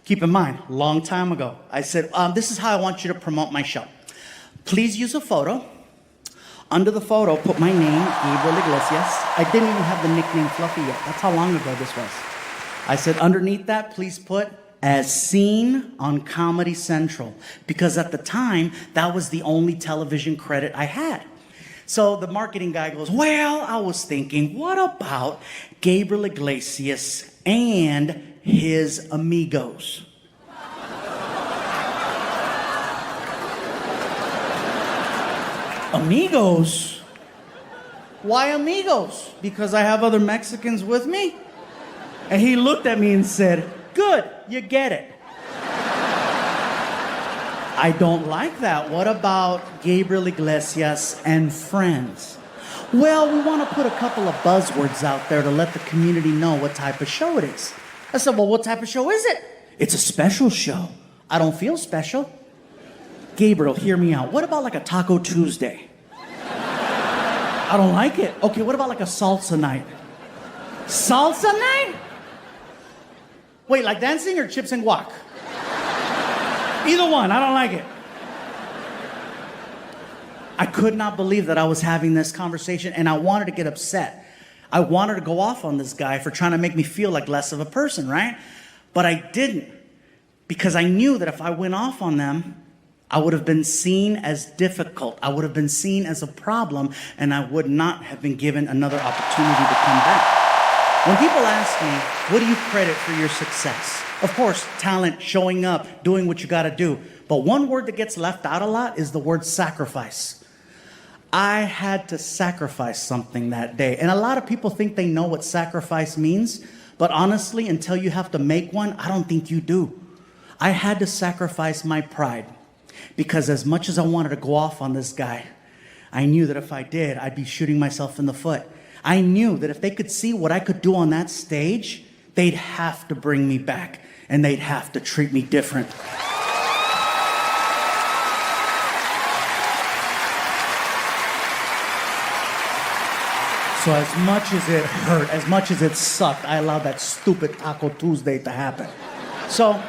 Keep in mind, long time ago, I said, this is how I want you to promote my show. Please use a photo. Under the photo, put my name, Gabriel Iglesias. I didn't even have the nickname Fluffy yet. That's how long ago this was. I said, underneath that, please put as seen on Comedy Central. Because at the time, that was the only television credit I had. So the marketing guy goes, well, I was thinking, what about Gabriel Iglesias and his amigos? Amigos? Why amigos? Because I have other Mexicans with me? And he looked at me and said, good, you get it. I don't like that. What about Gabriel Iglesias and friends? Well, we want to put a couple of buzzwords out there to let the community know what type of show it is. I said, well, what type of show is it? It's a special show. I don't feel special. Gabriel, hear me out. What about like a Taco Tuesday? I don't like it. Okay, what about like a Salsa Night? Salsa Night? Wait, like dancing or chips and guac? Either one, I don't like it. I could not believe that I was having this conversation, and I wanted to get upset. I wanted to go off on this guy for trying to make me feel like less of a person, right? But I didn't, because I knew that if I went off on them, I would have been seen as difficult. I would have been seen as a problem, and I would not have been given another opportunity to come back. When people ask me, what do you credit for your success? Of course, talent, showing up, doing what you gotta do. But one word that gets left out a lot is the word sacrifice. I had to sacrifice something that day. And a lot of people think they know what sacrifice means, but honestly, until you have to make one, I don't think you do. I had to sacrifice my pride, because as much as I wanted to go off on this guy, I knew that if I did, I'd be shooting myself in the foot. I knew that if they could see what I could do on that stage, they'd have to bring me back, and they'd have to treat me different. So as much as it hurt, as much as it sucked, I allowed that stupid Taco Tuesday to happen. So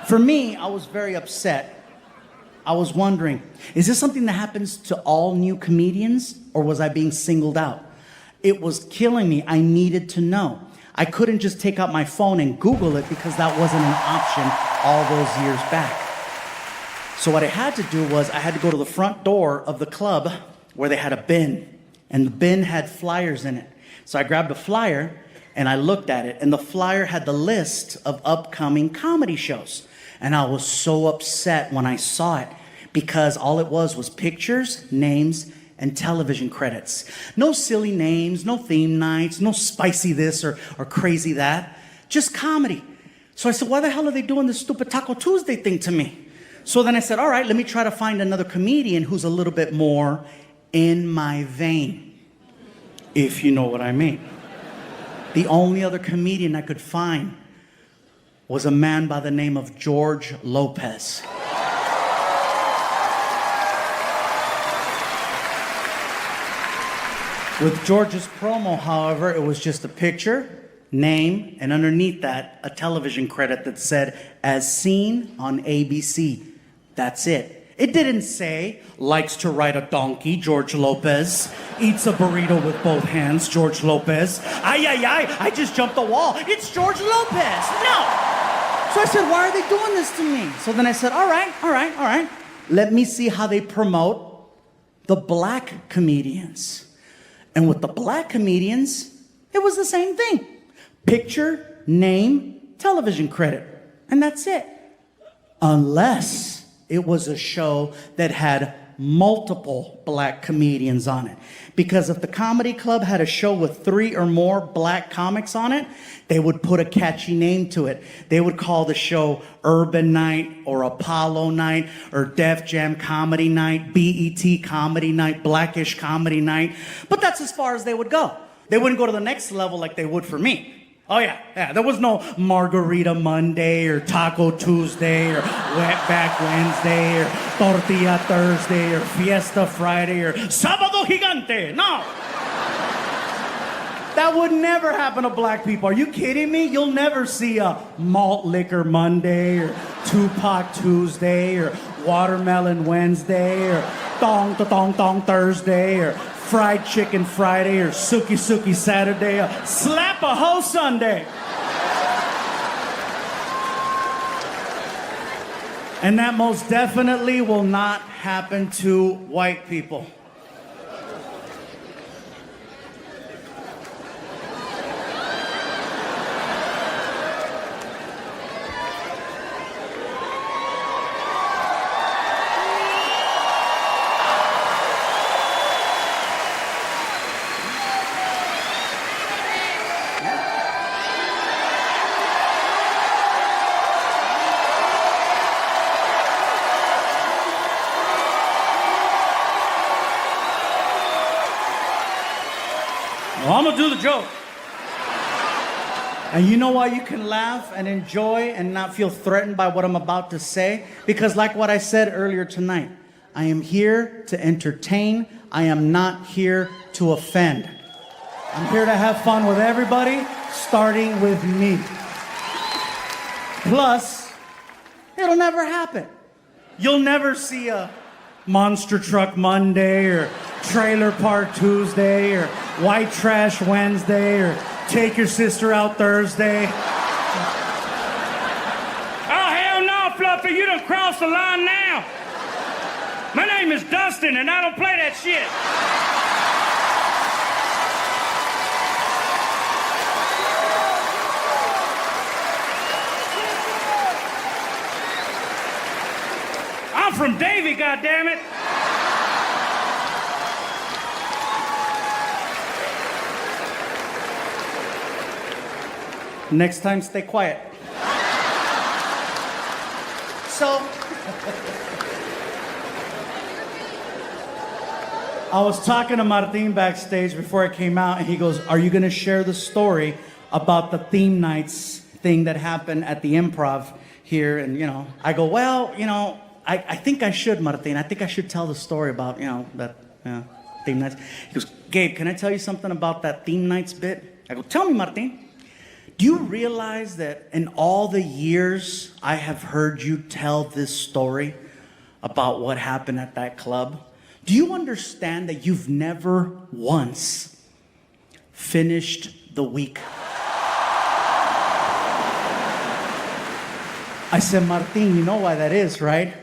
for me, I was very upset. I was wondering, is this something that happens to all new comedians, or was I being singled out? It was killing me. I needed to know. I couldn't just take out my phone and Google it, because that wasn't an option all those years back. So what I had to do was I had to go to the front door of the club where they had a bin, and the bin had flyers in it. So I grabbed a flyer and I looked at it, and the flyer had the list of upcoming comedy shows. And I was so upset when I saw it, because all it was pictures, names, and television credits. No silly names, no theme nights, no spicy this or crazy that, just comedy. So I said, why the hell are they doing this stupid Taco Tuesday thing to me? So then I said, all right, let me try to find another comedian who's a little bit more in my vein, if you know what I mean. The only other comedian I could find was a man by the name of George Lopez. With George's promo, however, it was just a picture, name, and underneath that, a television credit that said, as seen on ABC. That's it. It didn't say, likes to ride a donkey, George Lopez. Eats a burrito with both hands, George Lopez. I just jumped the wall. It's George Lopez. No. So I said, why are they doing this to me? So then I said, all right. Let me see how they promote the black comedians. And with the black comedians, it was the same thing. Picture, name, television credit. And that's it. Unless it was a show that had multiple black comedians on it. Because if the comedy club had a show with 3 or more black comics on it, they would put a catchy name to it. They would call the show Urban Night or Apollo Night or Def Jam Comedy Night, BET Comedy Night, Blackish Comedy Night. But that's as far as they would go. They wouldn't go to the next level like they would for me. Oh yeah. There was no Margarita Monday or Taco Tuesday or Wetback Wednesday or Tortilla Thursday or Fiesta Friday or Sábado Gigante. No. That would never happen to black people. Are you kidding me? You'll never see a malt liquor Monday or Tupac Tuesday or watermelon Wednesday or thong to thong thong Thursday or fried chicken Friday or suki suki Saturday or slap a hoe Sunday. And that most definitely will not happen to white people. Well, I'm gonna do the joke. And you know why you can laugh and enjoy and not feel threatened by what I'm about to say? Because like what I said earlier tonight, I am here to entertain. I am not here to offend. I'm here to have fun with everybody, starting with me. Plus, it'll never happen. You'll never see a Monster Truck Monday or Trailer Park Tuesday or White Trash Wednesday or Take Your Sister Out Thursday. Oh, hell no, Fluffy, you done crossed the line now. My name is Dustin and I don't play that shit. I'm from Davie, goddammit. Next time, stay quiet. So, I was talking to Martin backstage before I came out, and he goes, "Are you going to share the story about the theme nights thing that happened at the Improv here?" And, I go, "Well, I think I should, Martin. I think I should tell the story about, that theme nights." He goes, "Gabe, can I tell you something about that theme nights bit?" I go, "Tell me, Martin. Do you realize that in all the years I have heard you tell this story about what happened at that club, do you understand that you've never once finished the week?" I said, "Martin, you know why that is, right?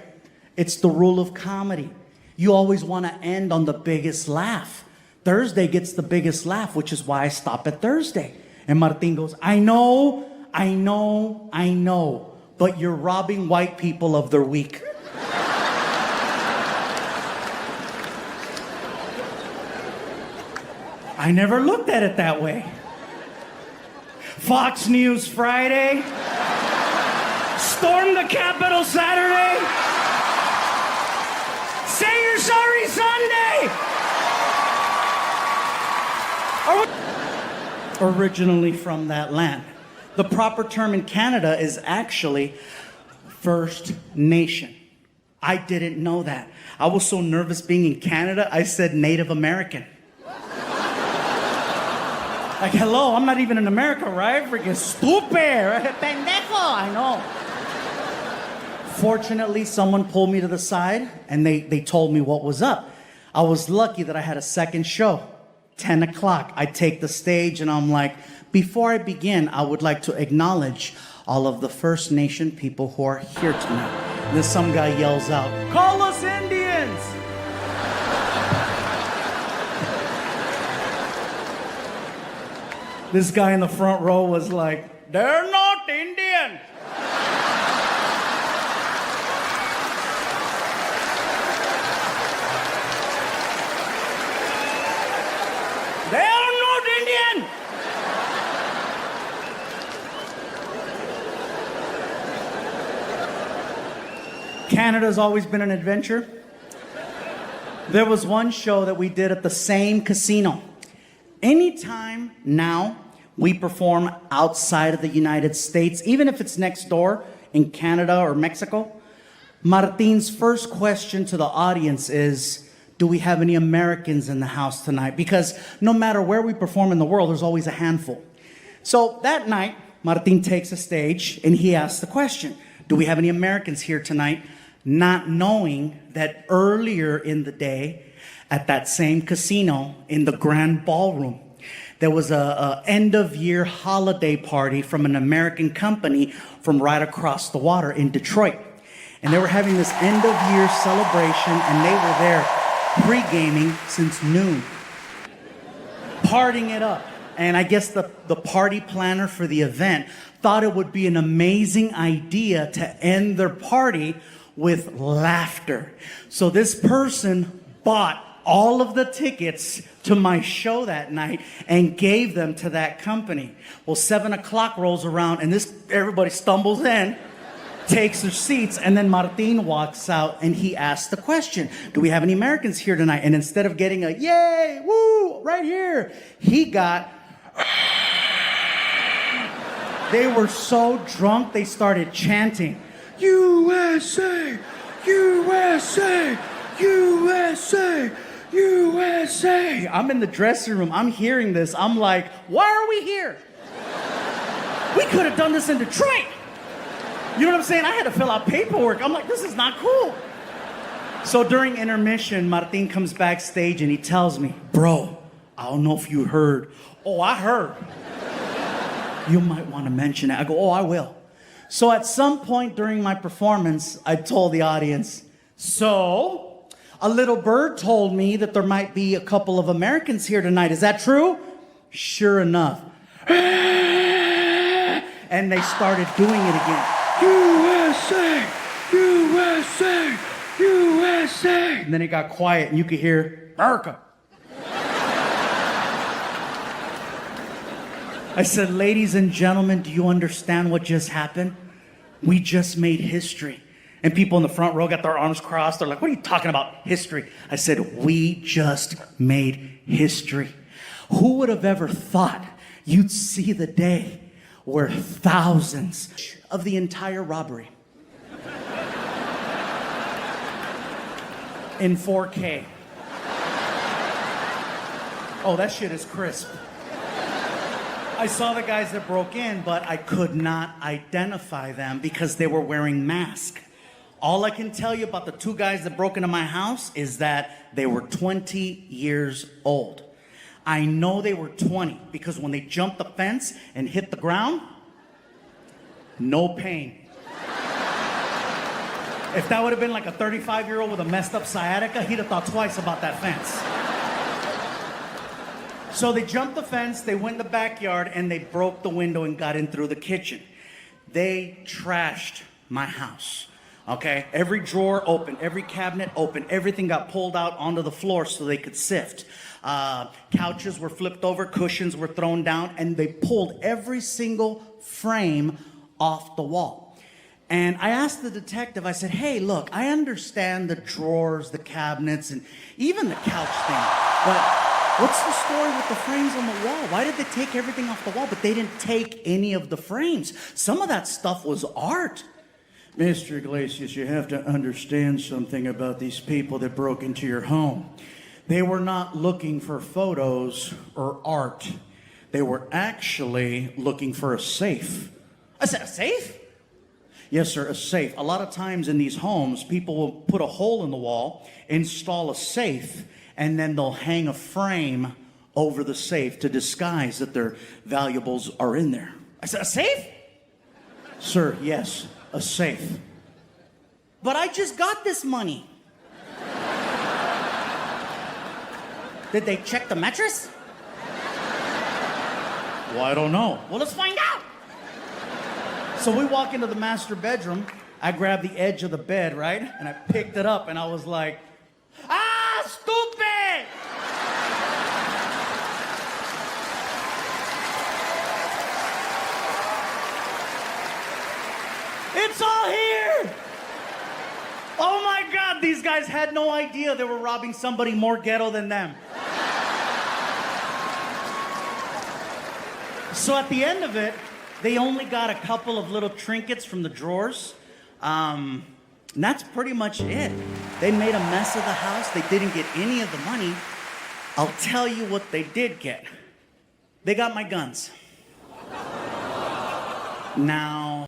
It's the rule of comedy. You always want to end on the biggest laugh. Thursday gets the biggest laugh, which is why I stop at Thursday." And Martin goes, I know, but you're robbing white people of their week." I never looked at it that way. Fox News Friday, storm the Capitol Saturday, say you're sorry Sunday. Originally from that land. The proper term in Canada is actually First Nation. I didn't know that. I was so nervous being in Canada, I said Native American. Like, hello, I'm not even in America, right? Freaking stupid, right? Pendejo, I know. Fortunately, someone pulled me to the side and they told me what was up. I was lucky that I had a second show. 10 o'clock, I take the stage and I'm like, before I begin, I would like to acknowledge all of the First Nation people who are here tonight. And then some guy yells out, "Call us Indians!" This guy in the front row was like, "They're not Indian." They are not Indian! Canada's always been an adventure. There was one show that we did at the same casino. Anytime now we perform outside of the United States, even if it's next door in Canada or Mexico, Martin's first question to the audience is, do we have any Americans in the house tonight? Because no matter where we perform in the world, there's always a handful. So that night, Martin takes a stage and he asks the question, do we have any Americans here tonight? Not knowing that earlier in the day, at that same casino in the grand ballroom, there was a end of year holiday party from an American company from right across the water in Detroit. And they were having this end of year celebration and they were there pre-gaming since noon, partying it up. And I guess the party planner for the event thought it would be an amazing idea to end their party with laughter. So this person bought all of the tickets to my show that night and gave them to that company. Well, 7 o'clock rolls around and everybody stumbles in, takes their seats, and then Martin walks out and he asks the question, do we have any Americans here tonight? And instead of getting a yay, woo, right here, he got, they were so drunk they started chanting, USA, USA, USA, USA. I'm in the dressing room. I'm hearing this. I'm like, why are we here? We could have done this in Detroit. You know what I'm saying? I had to fill out paperwork. I'm like, this is not cool. So during intermission, Martin comes backstage and he tells me, bro, I don't know if you heard. Oh, I heard. You might want to mention it. I go, oh, I will. So at some point during my performance, I told the audience, so a little bird told me that there might be a couple of Americans here tonight. Is that true? Sure enough. And they started doing it again. USA, USA, USA. And then it got quiet and you could hear, America. I said, ladies and gentlemen, do you understand what just happened? We just made history. And people in the front row got their arms crossed. They're like, what are you talking about? History. I said, we just made history. Who would have ever thought you'd see the day where thousands of the entire robbery in 4K. Oh, that shit is crisp. I saw the guys that broke in, but I could not identify them because they were wearing masks. All I can tell you about the two guys that broke into my house is that they were 20 years old. I know they were 20 because when they jumped the fence and hit the ground, no pain. If that would have been like a 35-year-old with a messed up sciatica, he'd have thought twice about that fence. So they jumped the fence, they went in the backyard, and they broke the window and got in through the kitchen. They trashed my house, okay? Every drawer open, every cabinet open, everything got pulled out onto the floor so they could sift. Couches were flipped over, cushions were thrown down, and they pulled every single frame off the wall. And I asked the detective, I said, hey, look, I understand the drawers, the cabinets, and even the couch thing, but what's the story with the frames on the wall? Why did they take everything off the wall, but they didn't take any of the frames? Some of that stuff was art. Mr. Iglesias, you have to understand something about these people that broke into your home. They were not looking for photos or art. They were actually looking for a safe. I said, a safe? Yes, sir, a safe. A lot of times in these homes, people will put a hole in the wall, install a safe, and then they'll hang a frame over the safe to disguise that their valuables are in there. I said, a safe? Sir, yes, a safe. But I just got this money. Did they check the mattress? Well, I don't know. Well, let's find out. So we walk into the master bedroom. I grabbed the edge of the bed, right? And I picked it up and I was like, ah, stupid! It's all here! Oh my God, these guys had no idea they were robbing somebody more ghetto than them. So at the end of it, they only got a couple of little trinkets from the drawers. And that's pretty much it. They made a mess of the house. They didn't get any of the money. I'll tell you what they did get. They got my guns. Now,